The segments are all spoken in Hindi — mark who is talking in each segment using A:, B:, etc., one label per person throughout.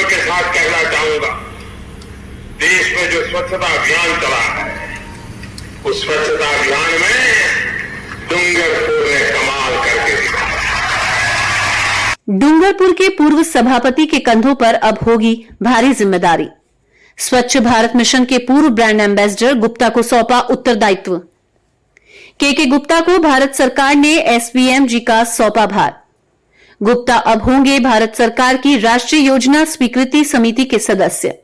A: गर्व के साथ कहना चाहूंगा, देश में जो स्वच्छता अभियान चला है, उस स्वच्छता अभियान में डूंगरपुर ने कमाल करके दिखाया।
B: डूंगरपुर के पूर्व सभापति के कंधों पर अब होगी भारी जिम्मेदारी। स्वच्छ भारत मिशन के पूर्व ब्रांड एम्बेसडर गुप्ता को सौंपा उत्तरदायित्व। के गुप्ता को भारत सरकार ने एसवीएमजी का सौंपा भार। गुप्ता अब होंगे भारत सरकार की राष्ट्रीय योजना स्वीकृति समिति के सदस्य।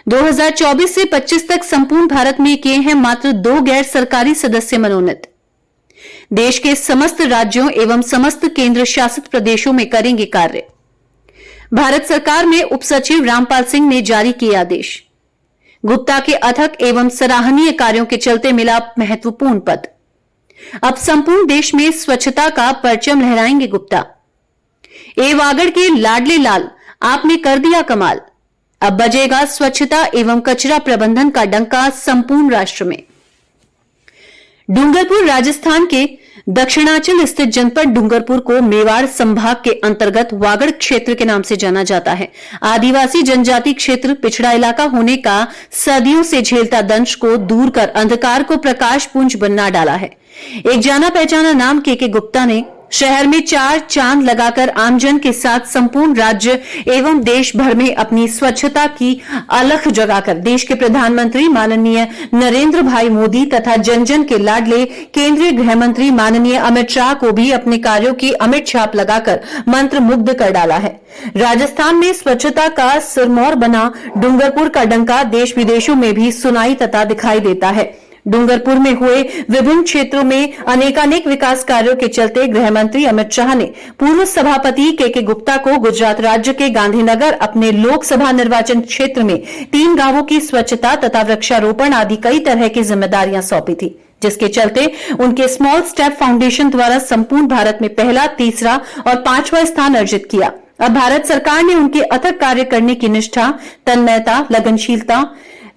B: 2024 से 25 तक संपूर्ण भारत में किए हैं मात्र 2 गैर सरकारी सदस्य मनोनीत। देश के समस्त राज्यों एवं समस्त केंद्र शासित प्रदेशों में करेंगे कार्य। भारत सरकार में उप सचिव रामपाल सिंह ने जारी किए आदेश। गुप्ता के अथक एवं सराहनीय कार्यों के चलते मिला महत्वपूर्ण पद। अब संपूर्ण देश में स्वच्छता का परचम लहराएंगे गुप्ता। वागड़ के लाडले लाल, आपने कर दिया कमाल। अब बजेगा स्वच्छता एवं कचरा प्रबंधन का डंका संपूर्ण राष्ट्र में। डूंगरपुर राजस्थान के दक्षिणांचल स्थित जनपद डूंगरपुर को मेवाड़ संभाग के अंतर्गत वागड़ क्षेत्र के नाम से जाना जाता है। आदिवासी जनजाति क्षेत्र पिछड़ा इलाका होने का सदियों से झेलता दंश को दूर कर अंधकार को प्रकाश पुंज बना डाला है। एक जाना पहचाना नाम के गुप्ता ने शहर में 4 चांद लगाकर आमजन के साथ संपूर्ण राज्य एवं देश भर में अपनी स्वच्छता की अलख जगाकर देश के प्रधानमंत्री माननीय नरेंद्र भाई मोदी तथा जन जन के लाडले केंद्रीय गृह मंत्री माननीय अमित शाह को भी अपने कार्यों की अमिट छाप लगाकर मंत्र मुग्ध कर डाला है। राजस्थान में स्वच्छता का सिरमौर बना डूंगरपुर का डंका देश विदेशों में भी सुनाई तथा दिखाई देता है। डूंगरपुर में हुए विभिन्न क्षेत्रों में अनेकानेक विकास कार्यों के चलते गृह मंत्री अमित शाह ने पूर्व सभापति के गुप्ता को गुजरात राज्य के गांधीनगर अपने लोकसभा निर्वाचन क्षेत्र में 3 गांवों की स्वच्छता तथा वृक्षारोपण आदि कई तरह की जिम्मेदारियां सौंपी थी, जिसके चलते उनके स्मॉल स्टेप फाउंडेशन द्वारा संपूर्ण भारत में पहला, तीसरा और 5वां स्थान अर्जित किया। अब भारत सरकार ने उनके अथक कार्य करने की निष्ठा, तन्मयता, लगनशीलता,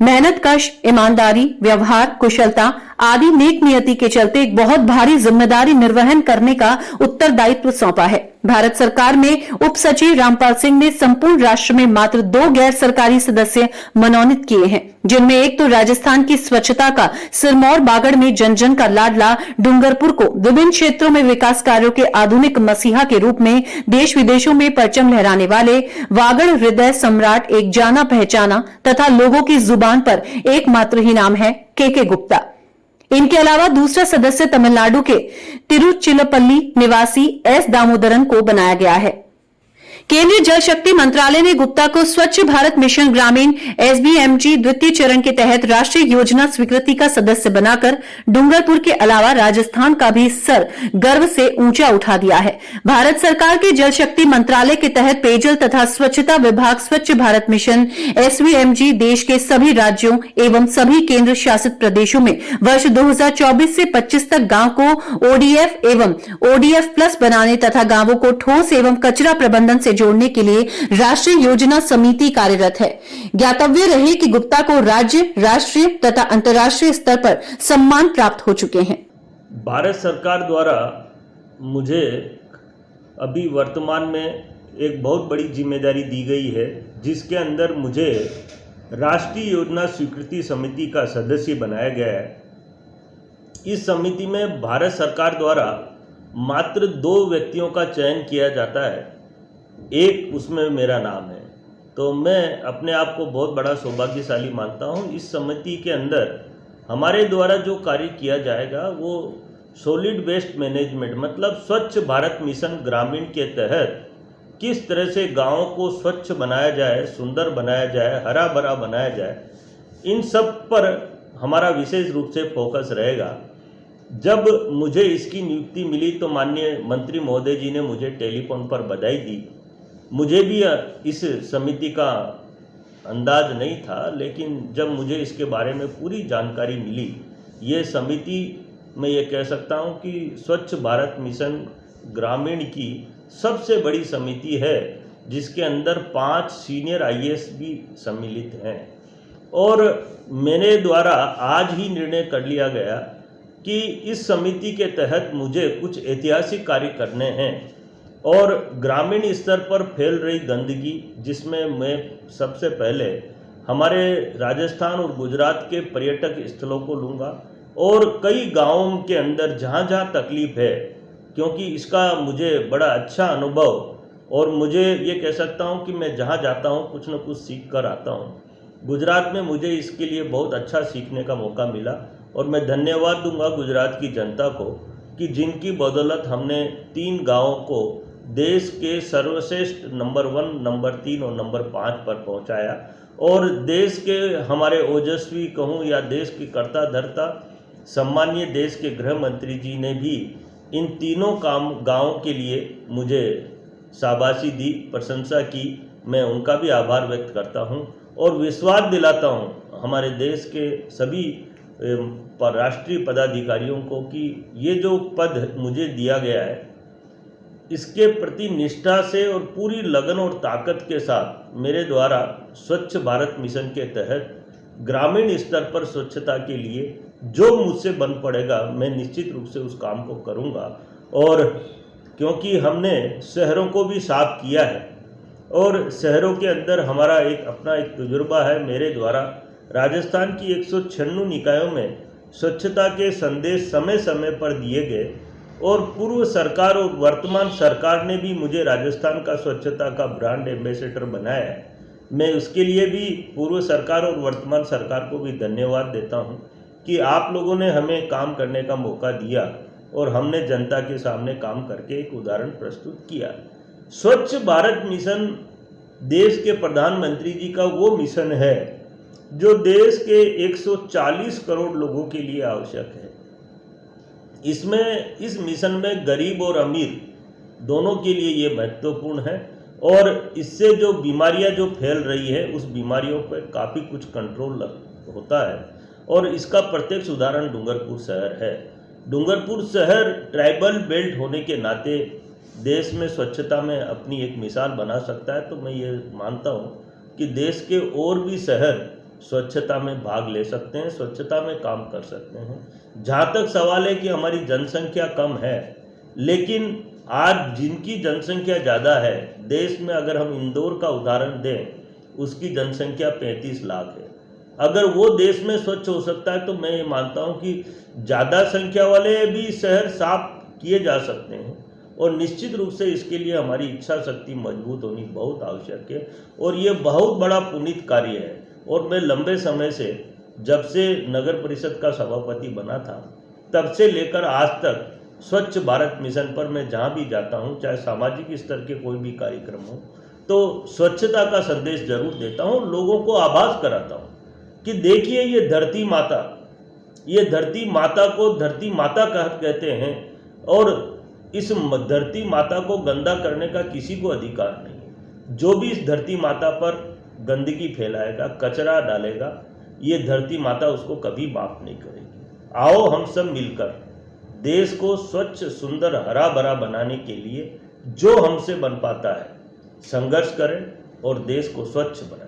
B: मेहनत कश, ईमानदारी, व्यवहार, कुशलता आदि नेक नियति के चलते एक बहुत भारी जिम्मेदारी निर्वहन करने का उत्तरदायित्व सौंपा है। भारत सरकार में उप सचिव रामपाल सिंह ने संपूर्ण राष्ट्र में मात्र 2 गैर सरकारी सदस्य मनोनीत किए हैं, जिनमें एक तो राजस्थान की स्वच्छता का सिरमौर बागड़ में जन जन का लाडला डूंगरपुर को विभिन्न क्षेत्रों में विकास कार्यों के आधुनिक मसीहा के रूप में देश विदेशों में परचम लहराने वाले वागड़ हृदय सम्राट, एक जाना पहचाना तथा लोगों की जुबान पर एकमात्र ही नाम है के गुप्ता। इनके अलावा दूसरा सदस्य तमिलनाडु के तिरुचिरापल्ली निवासी एस दामोदरन को बनाया गया है। केंद्रीय जल शक्ति मंत्रालय ने गुप्ता को स्वच्छ भारत मिशन ग्रामीण एसबीएमजी द्वितीय चरण के तहत राष्ट्रीय योजना स्वीकृति का सदस्य बनाकर डूंगरपुर के अलावा राजस्थान का भी सर गर्व से ऊंचा उठा दिया है। भारत सरकार के जल शक्ति मंत्रालय के तहत पेयजल तथा स्वच्छता विभाग स्वच्छ भारत मिशन एसवीएमजी देश के सभी राज्यों एवं सभी केंद्र शासित प्रदेशों में वर्ष 2024 से 25 तक गांव को ओडीएफ एवं ओडीएफ प्लस बनाने तथा गांवों को ठोस एवं कचरा प्रबंधन से जोड़ने के लिए राष्ट्रीय योजना समिति कार्यरत है। ज्ञातव्य रहे कि गुप्ता को राज्य, राष्ट्रीय तथा अंतर्राष्ट्रीय स्तर पर सम्मान प्राप्त हो चुके हैं।
C: भारत सरकार द्वारा मुझे अभी वर्तमान में एक बहुत बड़ी जिम्मेदारी दी गई है, जिसके अंदर मुझे राष्ट्रीय योजना स्वीकृति समिति का सदस्य बनाया गया है। इस समिति में भारत सरकार द्वारा मात्र 2 व्यक्तियों का चयन किया जाता है, एक उसमें मेरा नाम है, तो मैं अपने आप को बहुत बड़ा सौभाग्यशाली मानता हूँ। इस समिति के अंदर हमारे द्वारा जो कार्य किया जाएगा वो सॉलिड वेस्ट मैनेजमेंट, मतलब स्वच्छ भारत मिशन ग्रामीण के तहत किस तरह से गाँवों को स्वच्छ बनाया जाए, सुंदर बनाया जाए, हरा भरा बनाया जाए, इन सब पर हमारा विशेष रूप से फोकस रहेगा। जब मुझे इसकी नियुक्ति मिली तो माननीय मंत्री महोदय जी ने मुझे टेलीफोन पर बधाई दी। मुझे भी इस समिति का अंदाज नहीं था, लेकिन जब मुझे इसके बारे में पूरी जानकारी मिली, ये समिति मैं ये कह सकता हूँ कि स्वच्छ भारत मिशन ग्रामीण की सबसे बड़ी समिति है, जिसके अंदर 5 सीनियर आईएएस भी सम्मिलित हैं। और मेरे द्वारा आज ही निर्णय कर लिया गया कि इस समिति के तहत मुझे कुछ ऐतिहासिक कार्य करने हैं। और ग्रामीण स्तर पर फैल रही गंदगी, जिसमें मैं सबसे पहले हमारे राजस्थान और गुजरात के पर्यटक स्थलों को लूँगा और कई गांवों के अंदर जहाँ जहाँ तकलीफ़ है, क्योंकि इसका मुझे बड़ा अच्छा अनुभव और मुझे ये कह सकता हूँ कि मैं जहाँ जाता हूँ कुछ न कुछ सीख कर आता हूँ। गुजरात में मुझे इसके लिए बहुत अच्छा सीखने का मौका मिला और मैं धन्यवाद दूंगा गुजरात की जनता को कि जिनकी बदौलत हमने 3 गांवों को देश के सर्वश्रेष्ठ नंबर 1, नंबर 3 और नंबर 5 पर पहुंचाया और देश के हमारे ओजस्वी कहूँ या देश की कर्ता धर्ता सम्मानीय देश के गृह मंत्री जी ने भी इन तीनों गांवों के लिए मुझे शाबाशी दी, प्रशंसा की। मैं उनका भी आभार व्यक्त करता हूं और विश्वास दिलाता हूं हमारे देश के सभी राष्ट्रीय पदाधिकारियों को कि ये जो पद मुझे दिया गया है इसके प्रति निष्ठा से और पूरी लगन और ताकत के साथ मेरे द्वारा स्वच्छ भारत मिशन के तहत ग्रामीण स्तर पर स्वच्छता के लिए जो मुझसे बन पड़ेगा मैं निश्चित रूप से उस काम को करूंगा। और क्योंकि हमने शहरों को भी साफ किया है और शहरों के अंदर हमारा अपना एक तजुर्बा है, मेरे द्वारा राजस्थान की 196 निकायों में स्वच्छता के संदेश समय समय पर दिए गए और पूर्व सरकार और वर्तमान सरकार ने भी मुझे राजस्थान का स्वच्छता का ब्रांड एम्बेसडर बनाया है। मैं उसके लिए भी पूर्व सरकार और वर्तमान सरकार को भी धन्यवाद देता हूं कि आप लोगों ने हमें काम करने का मौका दिया और हमने जनता के सामने काम करके एक उदाहरण प्रस्तुत किया। स्वच्छ भारत मिशन देश के प्रधानमंत्री जी का वो मिशन है जो देश के 140 करोड़ लोगों के लिए आवश्यक है। इस मिशन में गरीब और अमीर दोनों के लिए ये महत्वपूर्ण है और इससे जो बीमारियां जो फैल रही है उस बीमारियों पर काफ़ी कुछ कंट्रोल होता है और इसका प्रत्यक्ष उदाहरण डूंगरपुर शहर है। डूंगरपुर शहर ट्राइबल बेल्ट होने के नाते देश में स्वच्छता में अपनी एक मिसाल बना सकता है, तो मैं ये मानता हूँ कि देश के और भी शहर स्वच्छता में भाग ले सकते हैं, स्वच्छता में काम कर सकते हैं। जहाँ तक सवाल है कि हमारी जनसंख्या कम है, लेकिन आज जिनकी जनसंख्या ज़्यादा है देश में, अगर हम इंदौर का उदाहरण दें उसकी जनसंख्या 35 लाख है। अगर वो देश में स्वच्छ हो सकता है तो मैं ये मानता हूँ कि ज़्यादा संख्या वाले भी शहर साफ किए जा सकते हैं और निश्चित रूप से इसके लिए हमारी इच्छा शक्ति मजबूत होनी बहुत आवश्यक है और ये बहुत बड़ा पुनीत कार्य है। और मैं लंबे समय से, जब से नगर परिषद का सभापति बना था तब से लेकर आज तक स्वच्छ भारत मिशन पर मैं जहाँ भी जाता हूँ, चाहे सामाजिक स्तर के कोई भी कार्यक्रम हो, तो स्वच्छता का संदेश जरूर देता हूँ। लोगों को आभास कराता हूँ कि देखिए ये धरती माता को धरती माता कहते हैं और इस धरती माता को गंदा करने का किसी को अधिकार नहीं है। जो भी इस धरती माता पर गंदगी फैलाएगा, कचरा डालेगा, ये धरती माता उसको कभी माफ नहीं करेगी। आओ हम सब मिलकर देश को स्वच्छ, सुंदर, हरा भरा बनाने के लिए जो हमसे बन पाता है संघर्ष करें और देश को स्वच्छ बनाएं।